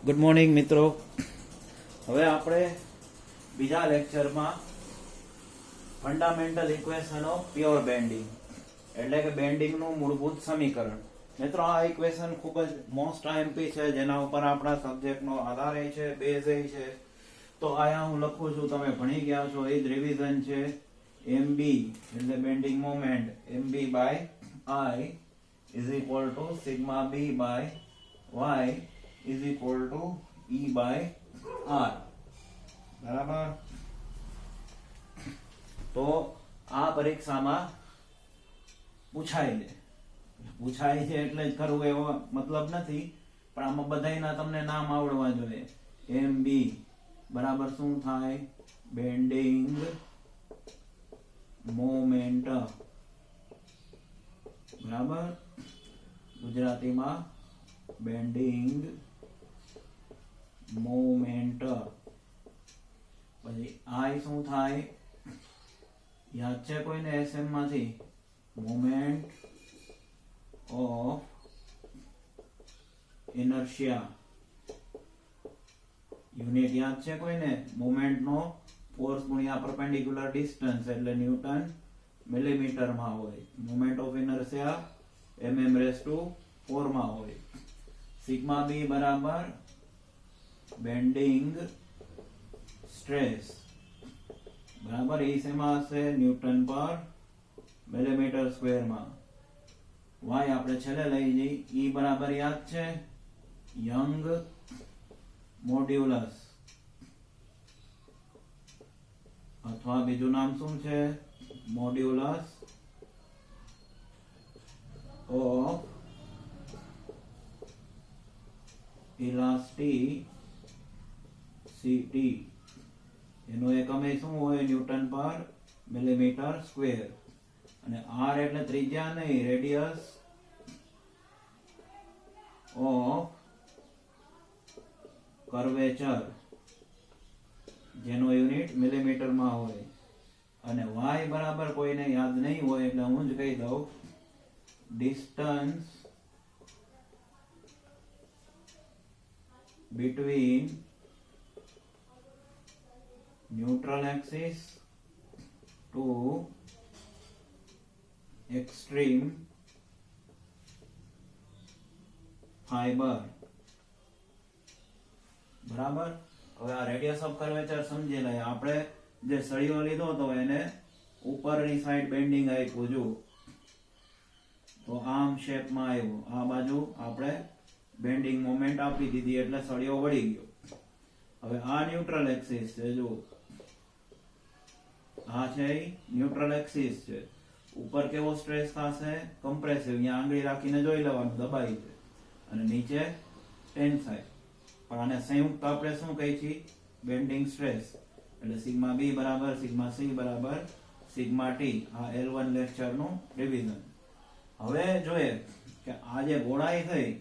Good morning મિત્રો. હવે આપણે બીજા લેક્ચરમાં fundamental equation of pure bending એટલે કે બેન્ડિંગનું મૂળભૂત સમીકરણ. મિત્રો, આ ઇક્વેશન ખૂબ જ મોસ્ટ આઈએમપી છે, જેના ઉપર આપણા સબ્જેક્ટનો આધાર છે, બેઝ છે. તો અહીંયા હું લખું છું, તમે ભણી ગયા છો, એ જ રિવિઝન છે. MB એટલે bending moment, MB by I is equal to sigma B by Y is equal to E by R. બરાબર. તો આ પરીક્ષામાં પૂછાય છે એટલે જ કરવું એવો મતલબ નથી, પણ આમાં બધાયના તમને નામ આવડવા જોઈએ. MB બરાબર શું થાય? Bending moment. બરાબર. ગુજરાતીમાં બેન્ડિંગ મોમેન્ટ. પછી I શું થાય? યાદ છે કોઈને SM માંથી? Moment of inertia. યુનિટ યાદ છે કોઈને? મોમેન્ટ નો ફોર્સ ગુણ્યા પરપેન્ડિક્યુલર ડિસ્ટન્સ એટલે ન્યૂટન મિલીમીટર માં હોય. મોમેન્ટ ઓફ ઇનર્શિયા mm⁴ માં હોય. સિગ્મા B બરાબર બેન્ડિંગ સ્ટ્રેસ. બરાબર. એ શેમાં હશે? ન્યૂટન પર મિલીમીટર સ્ક્વેર માં. Y આપણે છેલ્લે લઈ જઈ. E બરાબર યાદ છે? યંગ મોડ્યુલસ, અથવા બીજું નામ શું છે? Modulus of elasticity. એનો એકમ શું હોય? ન્યૂટન પર મિલીમીટર સ્ક્વેર. અને R એટલે ત્રિજ્યા નહીં, રેડિયસ ઓફ કર્વેચર, જેનો યુનિટ મિલીમીટર માં હોય. અને Y બરાબર કોઈને યાદ નહીં હોય એટલે હું જ કહી દઉં, distance between neutral axis to extreme fiber. બરાબર. હવે આ રેડિયસ ઓફ કર્વેચર સમજી લઈએ. આપણે જે સળિયો લીધો તો એને ઉપરની સાઈડ બેન્ડિંગ આપ્યું જો, તો આમ શેપમાં આવ્યું. આ બાજુ આપણે બેન્ડિંગ મોમેન્ટ આપી દીધી એટલે સળિયો વળી ગયો. હવે આ ન્યુટ્રલ એક્સિસ છે, જો આ છે ન્યુટ્રલ એક્સિસ છે. ઉપર કેવો સ્ટ્રેસ થશે? કમ્પ્રેસિવ. અહીંયા આંગળી રાખીને જોઈ લેવાનું, દબાઈ છે. અને નીચે ટેન્સાઇલ. પણ આને સંયુક્ત આપણે શું કહી છીએ? Bending stress. એટલે સિગ્મા B બરાબર સિગ્મા C બરાબર સિગ્મા T. આ L1 લેક્ચરનું રિવિઝન. હવે જોઈએ કે આ જે ગોળાઈ થઈ,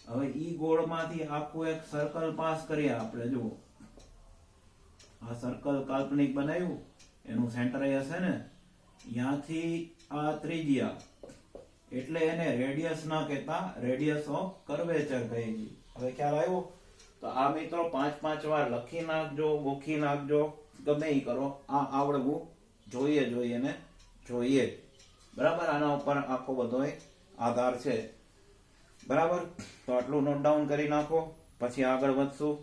હવે ઈ ગોળમાંથી આખું એક સર્કલ પાસ કરીએ આપણે. જુઓ, આ સર્કલ કાલ્પનિક બનાવ્યું, એનું સેન્ટર હશે ને, ત્યાંથી આ ત્રિજ્યા, એટલે એને રેડિયસ ના કહેતા, રેડિયસ ઓફ કર્વેચર કહી છે. હવે ખ્યાલ આવ્યો? તો આ મિત્રો 5-5 વાર લખી નાખજો, ગોખી નાખજો, ગમે ઈ કરો. આ આવડવું જોઈએ ને જોઈએ. બરાબર. આના ઉપર આખો બધો આધાર છે. બરાબર. તો આટલું નોટ ડાઉન કરી નાખો, પછી આગળ વધશું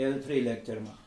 L3 લેક્ચરમાં.